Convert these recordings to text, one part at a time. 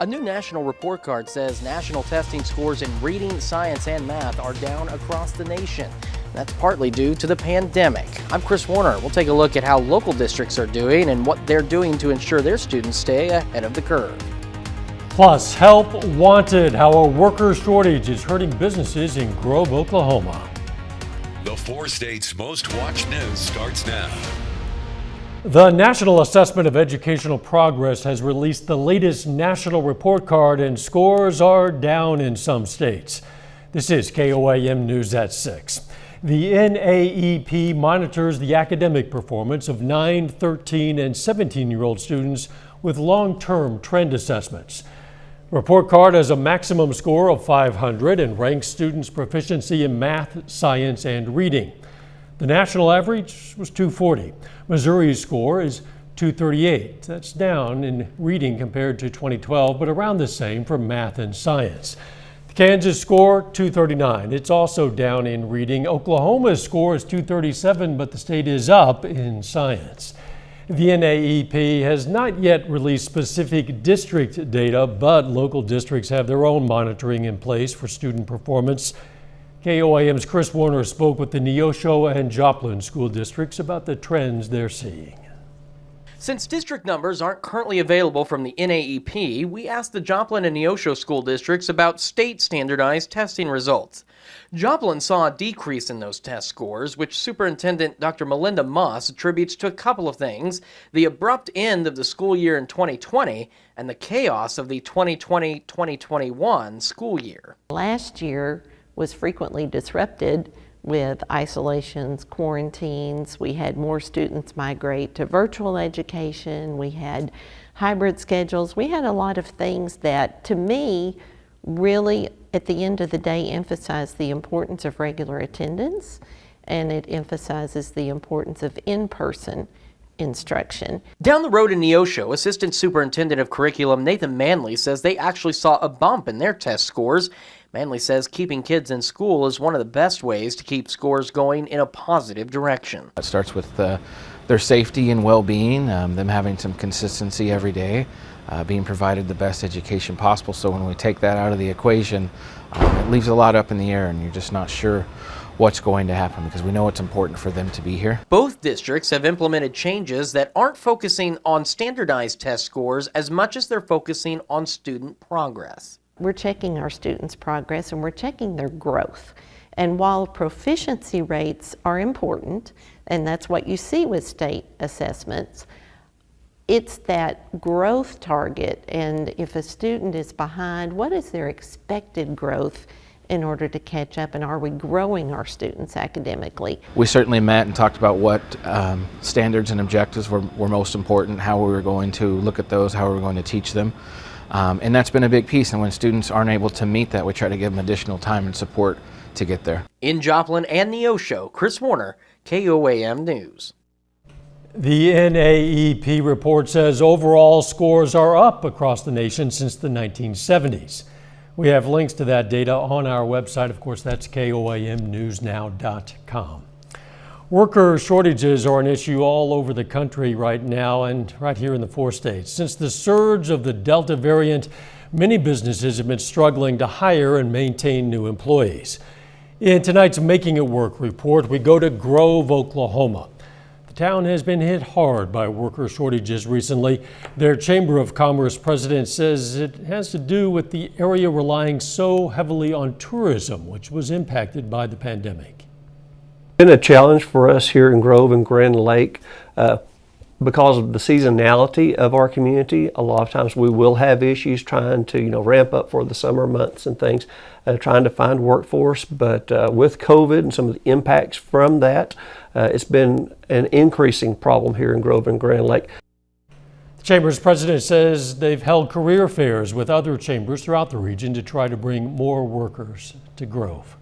A new national report card says national testing scores in reading, science, and math are down across the nation. That's partly due to the pandemic. I'm Chris Warner. We'll take a look at how local districts are doing and what they're doing to ensure their students stay ahead of the curve. Plus, help wanted, how a worker shortage is hurting businesses in Grove, Oklahoma. The 4 states' most watched news starts now. The National Assessment of Educational Progress has released the latest national report card, and scores are down in some states. This is KOAM News at 6. The NAEP monitors the academic performance of 9, 13, and 17-year-old students with long-term trend assessments. The report card has a maximum score of 500 and ranks students' proficiency in math, science, and reading. The national average was 240. Missouri's score is 238. That's down in reading compared to 2012, but around the same for math and science. The Kansas score, 239. It's also down in reading. Oklahoma's score is 237, but the state is up in science. The NAEP has not yet released specific district data, but local districts have their own monitoring in place for student performance. KOAM's Chris Warner spoke with the Neosho and Joplin school districts about the trends they're seeing. Since district numbers aren't currently available from the NAEP, we asked the Joplin and Neosho school districts about state standardized testing results. Joplin saw a decrease in those test scores, which Superintendent Dr. Melinda Moss attributes to a couple of things: the abrupt end of the school year in 2020 and the chaos of the 2020-2021 school year. Last year was frequently disrupted with isolations, quarantines. We had more students migrate to virtual education. We had hybrid schedules. We had a lot of things that, to me, really, at the end of the day, emphasize the importance of regular attendance, and it emphasizes the importance of in-person instruction. Down the road in Neosho, Assistant Superintendent of Curriculum Nathan Manley says they actually saw a bump in their test scores. Manley says keeping kids in school is one of the best ways to keep scores going in a positive direction. It starts with their safety and well-being, them having some consistency every day, being provided the best education possible. So when we take that out of the equation, it leaves a lot up in the air, and you're just not sure what's going to happen, because we know it's important for them to be here. Both districts have implemented changes that aren't focusing on standardized test scores as much as they're focusing on student progress. We're checking our students' progress and we're checking their growth. And while proficiency rates are important, and that's what you see with state assessments, it's that growth target, and if a student is behind, what is their expected growth in order to catch up, and are we growing our students academically? We certainly met and talked about what standards and objectives were most important, how we were going to look at those, how we were going to teach them. And that's been a big piece, and when students aren't able to meet that, we try to give them additional time and support to get there. In Joplin and Neosho, Chris Warner, KOAM News. The NAEP report says overall scores are up across the nation since the 1970s. We have links to that data on our website. Of course, that's KOAMnewsnow.com. Worker shortages are an issue all over the country right now, and right here in the 4 states. Since the surge of the Delta variant, many businesses have been struggling to hire and maintain new employees. In tonight's Making It Work report, we go to Grove, Oklahoma. The town has been hit hard by worker shortages recently. Their Chamber of Commerce president says it has to do with the area relying so heavily on tourism, which was impacted by the pandemic. It's been a challenge for us here in Grove and Grand Lake because of the seasonality of our community. A lot of times we will have issues trying to ramp up for the summer months and things, trying to find workforce, but with COVID and some of the impacts from that, it's been an increasing problem here in Grove and Grand Lake. The Chamber's president says they've held career fairs with other chambers throughout the region to try to bring more workers to Grove.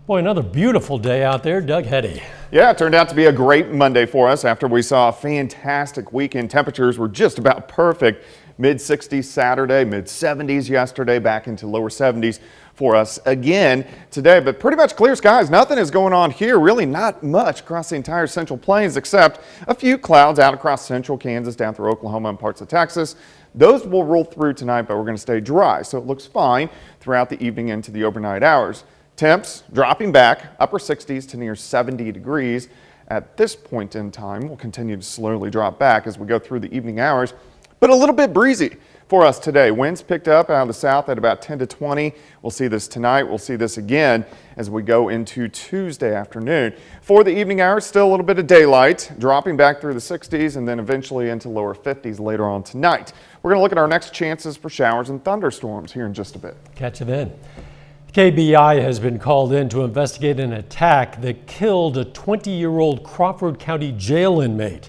Boy, another beautiful day out there. Doug Heddy. Yeah, it turned out to be a great Monday for us after we saw a fantastic weekend. Temperatures were just about perfect. Mid-60s Saturday, mid-70s yesterday, back into lower 70s for us again today. But pretty much clear skies. Nothing is going on here. Really not much across the entire Central Plains except a few clouds out across central Kansas, down through Oklahoma and parts of Texas. Those will roll through tonight, but we're going to stay dry. So it looks fine throughout the evening into the overnight hours. Temps dropping back, upper 60s to near 70 degrees. At this point in time, we'll continue to slowly drop back as we go through the evening hours, but a little bit breezy for us today. Winds picked up out of the south at about 10 to 20. We'll see this tonight. We'll see this again as we go into Tuesday afternoon. For the evening hours, still a little bit of daylight, dropping back through the 60s and then eventually into lower 50s later on tonight. We're going to look at our next chances for showers and thunderstorms here in just a bit. Catch you then. KBI has been called in to investigate an attack that killed a 20-year-old Crawford County jail inmate.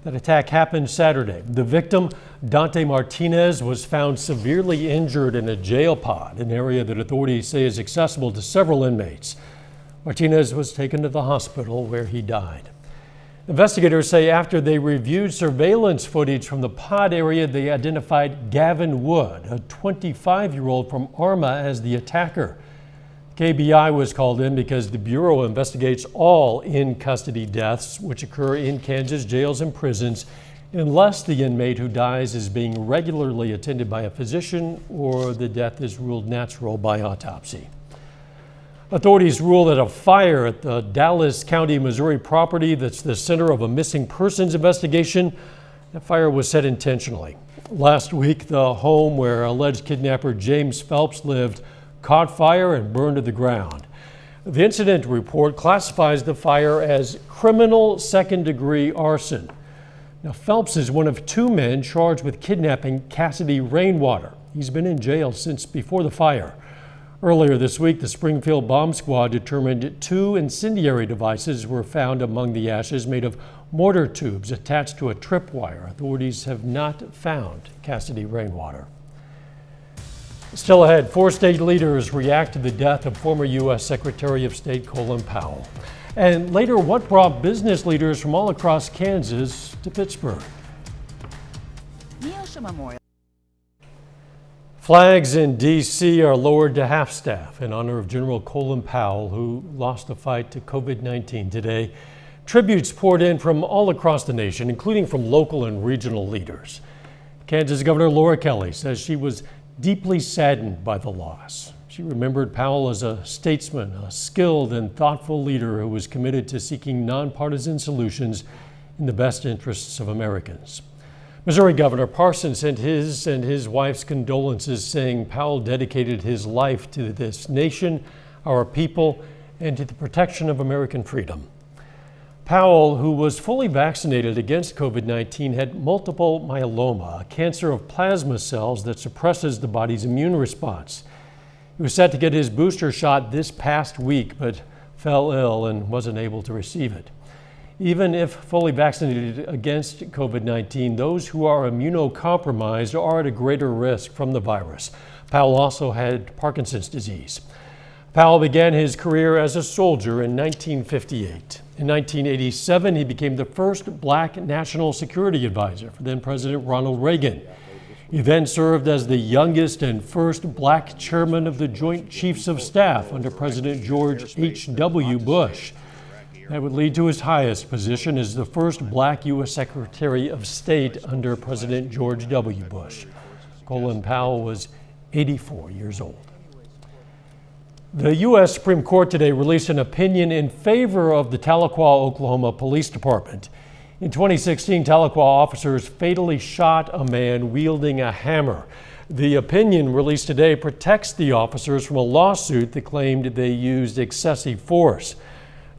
That attack happened Saturday. The victim, DANTE Martinez, was found severely injured in a jail pod, an area that authorities say is accessible to several inmates. Martinez was taken to the hospital where he died. Investigators say after they reviewed surveillance footage from the pod area, they identified Gavin Wood, a 25-year-old from Arma, as the attacker. KBI was called in because the Bureau investigates all in-custody deaths which occur in Kansas jails and prisons unless the inmate who dies is being regularly attended by a physician or the death is ruled natural by autopsy. Authorities ruled that a fire at the Dallas County, Missouri property that's the center of a missing persons investigation, that fire was set intentionally. Last week, the home where alleged kidnapper James Phelps lived caught fire and burned to the ground. The incident report classifies the fire as criminal second-degree arson. Now, Phelps is one of two men charged with kidnapping Cassidy Rainwater. He's been in jail since before the fire. Earlier this week, the Springfield Bomb Squad determined two incendiary devices were found among the ashes made of mortar tubes attached to a tripwire. Authorities have not found Cassidy Rainwater. Still ahead, 4 state leaders react to the death of former U.S. Secretary of State Colin Powell. And later, what brought business leaders from all across Kansas to Pittsburgh? Flags in D.C. are lowered to half-staff in honor of General Colin Powell, who lost the fight to COVID-19 today. Tributes poured in from all across the nation, including from local and regional leaders. Kansas Governor Laura Kelly says she was deeply saddened by the loss. She remembered Powell as a statesman, a skilled and thoughtful leader who was committed to seeking nonpartisan solutions in the best interests of Americans. Missouri Governor Parson sent his and his wife's condolences, saying Powell dedicated his life to this nation, our people, and to the protection of American freedom. Powell, who was fully vaccinated against COVID-19, had multiple myeloma, a cancer of plasma cells that suppresses the body's immune response. He was set to get his booster shot this past week, but fell ill and wasn't able to receive it. Even if fully vaccinated against COVID-19, those who are immunocompromised are at a greater risk from the virus. Powell also had Parkinson's disease. Powell began his career as a soldier in 1958. In 1987, he became the first black national security advisor for then President Ronald Reagan. He then served as the youngest and first black chairman of the Joint Chiefs of Staff under President George H.W. Bush. That would lead to his highest position as the first black U.S. Secretary of State under President George W. Bush. Colin Powell was 84 years old. The U.S. Supreme Court today released an opinion in favor of the Tahlequah, Oklahoma Police Department. In 2016, Tahlequah officers fatally shot a man wielding a hammer. The opinion released today protects the officers from a lawsuit that claimed they used excessive force.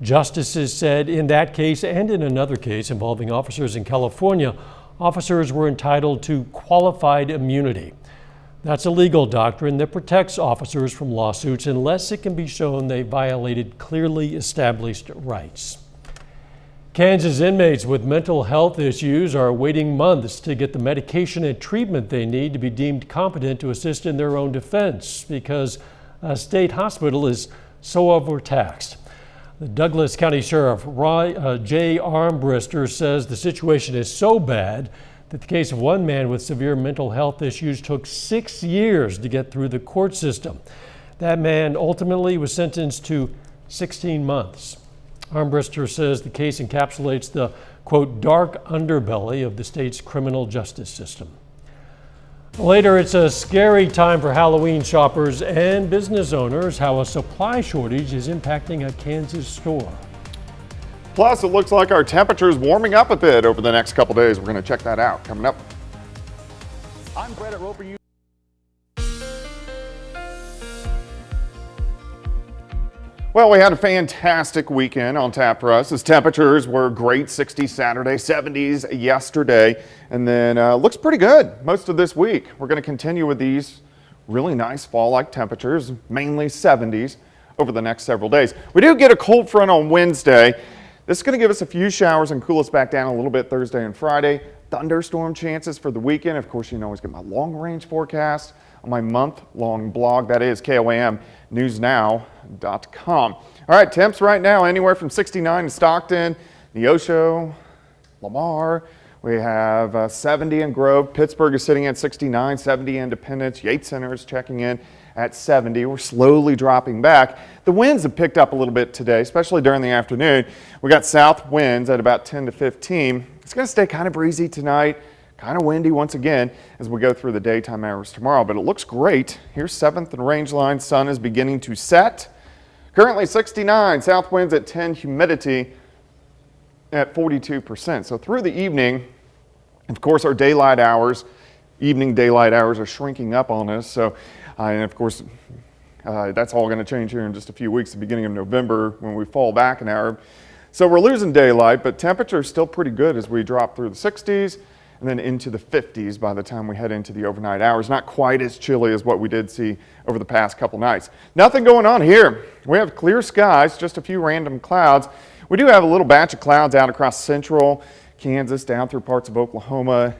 Justices said in that case and in another case involving officers in California, officers were entitled to qualified immunity. That's a legal doctrine that protects officers from lawsuits unless it can be shown they violated clearly established rights. Kansas inmates with mental health issues are waiting months to get the medication and treatment they need to be deemed competent to assist in their own defense because a state hospital is so overtaxed. The Douglas County Sheriff Jay Armbruster says the situation is so bad that the case of one man with severe mental health issues took 6 years to get through the court system. That man ultimately was sentenced to 16 months. Armbruster says the case encapsulates the, quote, dark underbelly of the state's criminal justice system. Later, it's a scary time for Halloween shoppers and business owners, how a supply shortage is impacting a Kansas store. Plus, it looks like our temperature's warming up a bit over the next couple days. We're going to check that out coming up. I'm Brett at Roper. Well, we had a fantastic weekend on tap for us. As temperatures were great, 60s Saturday, 70s yesterday, and then looks pretty good most of this week. We're going to continue with these really nice fall-like temperatures, mainly 70s over the next several days. We do get a cold front on Wednesday. This is going to give us a few showers and cool us back down a little bit Thursday and Friday. Thunderstorm chances for the weekend. Of course, you can always get my long-range forecast on my month-long blog. That is KOAMnewsnow.com. All right, temps right now anywhere from 69 in Stockton, Neosho, Lamar. We have 70 in Grove. Pittsburgh is sitting at 69, 70 Independence. Yates Center is checking in at 70. We're slowly dropping back. The winds have picked up a little bit today, especially during the afternoon. We got south winds at about 10 to 15. It's going to stay kind of breezy tonight. Kind of windy once again as we go through the daytime hours tomorrow, but it looks great. Here's 7th and range line. Sun is beginning to set. Currently 69, south winds at 10, humidity at 42%. So through the evening, of course, our daylight hours, evening daylight hours are shrinking up on us. So, and of course, that's all going to change here in just a few weeks, the beginning of November when we fall back an hour. So we're losing daylight, but temperature is still pretty good as we drop through the 60s. And then into the 50s by the time we head into the overnight hours. Not quite as chilly as what we did see over the past couple nights. Nothing going on here. We have clear skies, just a few random clouds. We do have a little batch of clouds out across central Kansas, down through parts of Oklahoma,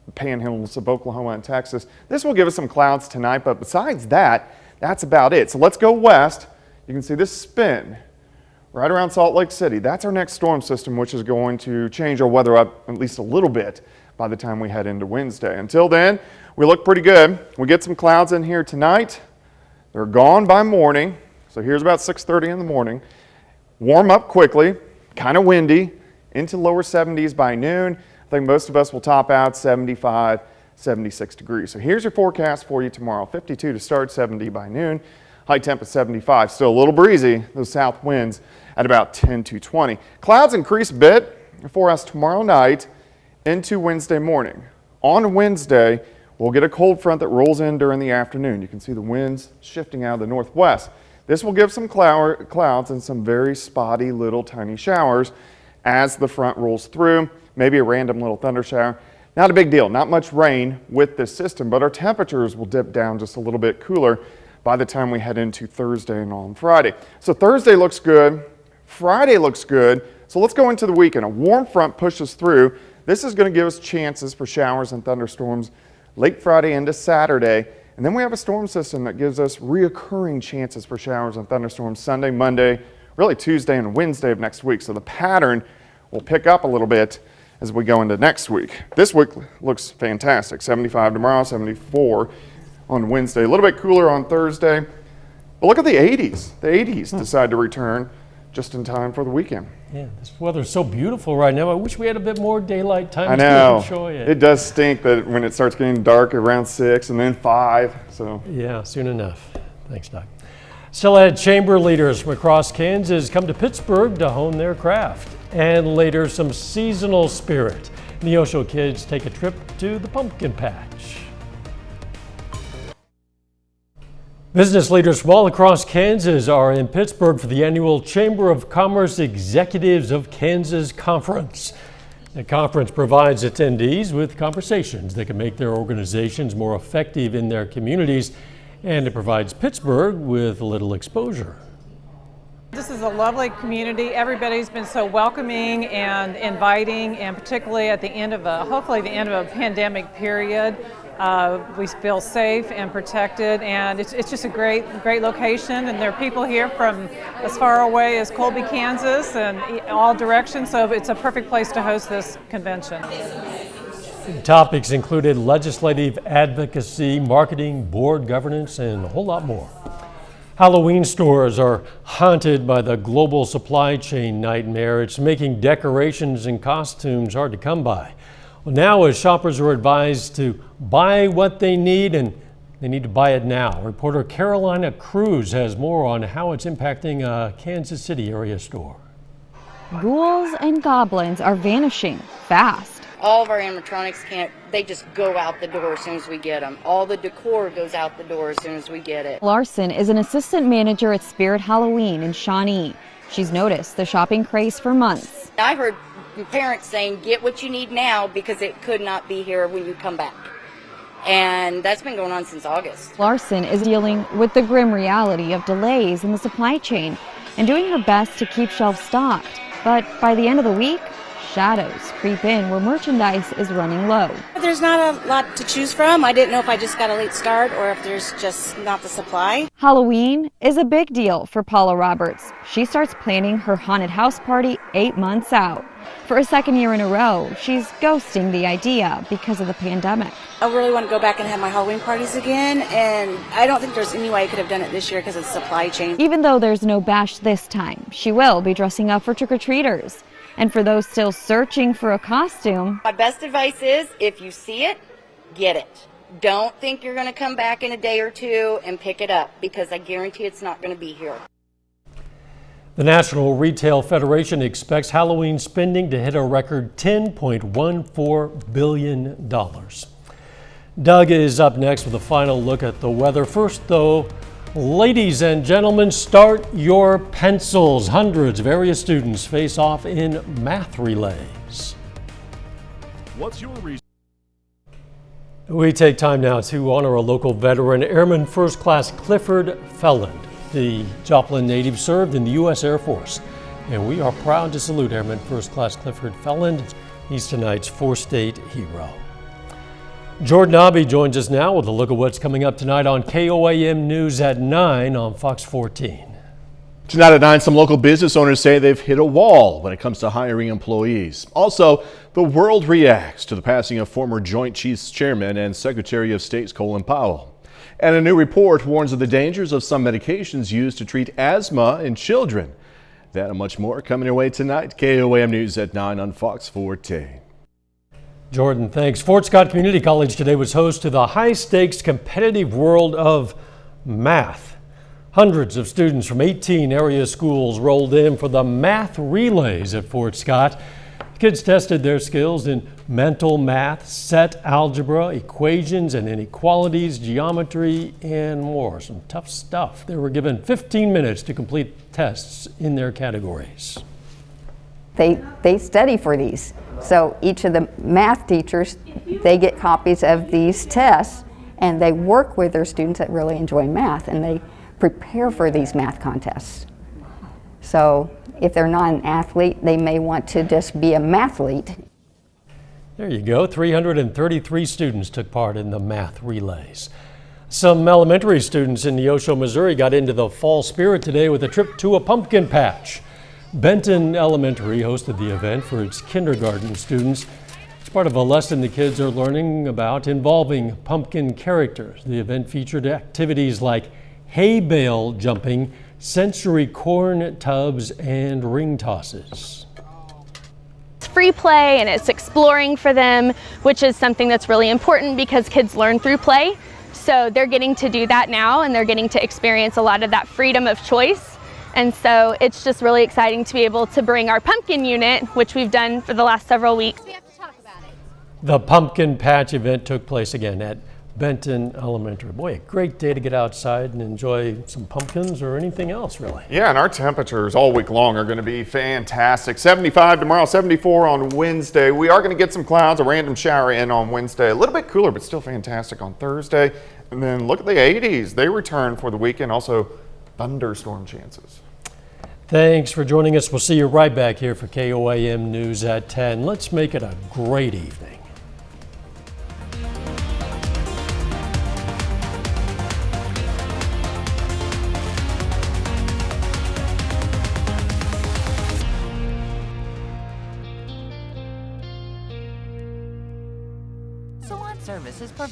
the panhandles of Oklahoma and Texas. This will give us some clouds tonight, but besides that, that's about it. So let's go west. You can see this spin right around Salt Lake City. That's our next storm system, which is going to change our weather up at least a little bit by the time we head into Wednesday. Until then, we look pretty good. We get some clouds in here tonight. They're gone by morning. So here's about 6:30 in the morning. Warm up quickly, kind of windy, into lower 70s by noon. I think most of us will top out 75, 76 degrees. So here's your forecast for you tomorrow. 52 to start, 70 by noon. High temp at 75. Still a little breezy, those south winds at about 10 to 20. Clouds increase a bit for us tomorrow night into Wednesday morning. On Wednesday, we'll get a cold front that rolls in during the afternoon. You can see the winds shifting out of the northwest. This will give some clouds and some very spotty little tiny showers as the front rolls through. Maybe a random little thunder shower. Not a big deal, not much rain with this system, but our temperatures will dip down just a little bit cooler by the time we head into Thursday and on Friday. So Thursday looks good, Friday looks good. So let's go into the weekend. A warm front pushes through. This is going to give us chances for showers and thunderstorms late Friday into Saturday. And then we have a storm system that gives us reoccurring chances for showers and thunderstorms Sunday, Monday, really Tuesday and Wednesday of next week. So the pattern will pick up a little bit as we go into next week. This week looks fantastic. 75 tomorrow, 74 on Wednesday. A little bit cooler on Thursday. But look at the 80s. The 80s decide to return just in time for the weekend. Yeah, this weather's so beautiful right now. I wish we had a bit more daylight time I know. to enjoy it. It does stink that when it starts getting dark around 6 and then 5. So yeah, soon enough. Thanks, Doc. Still ahead, chamber leaders from across Kansas come to Pittsburgh to hone their craft. And later, some seasonal spirit. Neosho kids take a trip to the pumpkin patch. Business leaders from all across Kansas are in Pittsburgh for the annual Chamber of Commerce Executives of Kansas Conference. The conference provides attendees with conversations that can make their organizations more effective in their communities, and it provides Pittsburgh with a little exposure. This is a lovely community. Everybody's been so welcoming and inviting, and particularly at the end of hopefully the end of a pandemic period. We feel safe and protected, and it's just a great location, and there are people here from as far away as Colby, Kansas, and all directions, so it's a perfect place to host this convention. Topics included legislative advocacy, marketing, board governance, and a whole lot more. Halloween stores are haunted by the global supply chain nightmare. It's making decorations and costumes hard to come by. Well, now as shoppers are advised to buy what they need, and they need to buy it now. Reporter Carolina Cruz has more on how it's impacting a Kansas City area store. Ghouls and goblins are vanishing fast. All of our animatronics they just go out the door as soon as we get them. All the decor goes out the door as soon as we get it. Larson is an assistant manager at Spirit Halloween in Shawnee. She's noticed the shopping craze for months. I heard parents saying, get what you need now because it could not be here when you come back. And that's been going on since August. Larson is dealing with the grim reality of delays in the supply chain and doing her best to keep shelves stocked. But by the end of the week, shadows creep in where merchandise is running low. There's not a lot to choose from. I didn't know if I just got a late start or if there's just not the supply. Halloween is a big deal for Paula Roberts. She starts planning her haunted house party 8 months out. For a second year in a row, she's ghosting the idea because of the pandemic. I really want to go back and have my Halloween parties again, and I don't think there's any way I could have done it this year because of the supply chain. Even though there's no bash this time, she will be dressing up for trick-or-treaters. And for those still searching for a costume, My best advice is, if you see it, get it. Don't think you're going to come back in a day or two and pick it up, because I guarantee it's not going to be here. The National Retail Federation expects Halloween spending to hit a record $10.14 billion. Doug is up next with a final look at the weather. First, though, ladies and gentlemen, start your pencils. Hundreds of area students face off in math relays. What's your reason? We take time now to honor a local veteran, Airman First Class Clifford Felland. The Joplin native served in the U.S. Air Force, and we are proud to salute Airman First Class Clifford Felland. He's tonight's four-state hero. Jordan Abbey joins us now with a look at what's coming up tonight on KOAM News at 9 on Fox 14. Tonight at 9, some local business owners say they've hit a wall when it comes to hiring employees. Also, the world reacts to the passing of former Joint Chiefs Chairman and Secretary of State Colin Powell. And a new report warns of the dangers of some medications used to treat asthma in children. That and much more coming your way tonight. KOAM News at 9 on Fox 14. Jordan, thanks. Fort Scott Community College today was host to the high-stakes competitive world of math. Hundreds of students from 18 area schools rolled in for the math relays at Fort Scott. Kids tested their skills in mental math, set algebra, equations and inequalities, geometry, and more. Some tough stuff. They were given 15 minutes to complete tests in their categories. They study for these. So each of the math teachers, they get copies of these tests, and they work with their students that really enjoy math, and they prepare for these math contests. So if they're not an athlete, they may want to just be a mathlete. There you go. 333 students took part in the math relays. Some elementary students in Neosho, Missouri got into the fall spirit today with a trip to a pumpkin patch. Benton Elementary hosted the event for its kindergarten students. It's part of a lesson the kids are learning about involving pumpkin characters. The event featured activities like hay bale jumping, sensory corn tubs, and ring tosses. It's free play and it's exploring for them, which is something that's really important because kids learn through play. So they're getting to do that now, and they're getting to experience a lot of that freedom of choice. And so it's just really exciting to be able to bring our pumpkin unit, which we've done for the last several weeks. We have to talk about it. The pumpkin patch event took place again at Benton Elementary. Boy, a great day to get outside and enjoy some pumpkins or anything else, really. Yeah, and our temperatures all week long are going to be fantastic. 75 tomorrow, 74 on Wednesday. We are going to get some clouds, a random shower in on Wednesday. A little bit cooler, but still fantastic on Thursday. And then look at the 80s. They return for the weekend. Also, thunderstorm chances. Thanks for joining us. We'll see you right back here for KOAM News at 10. Let's make it a great evening. Salon service is provided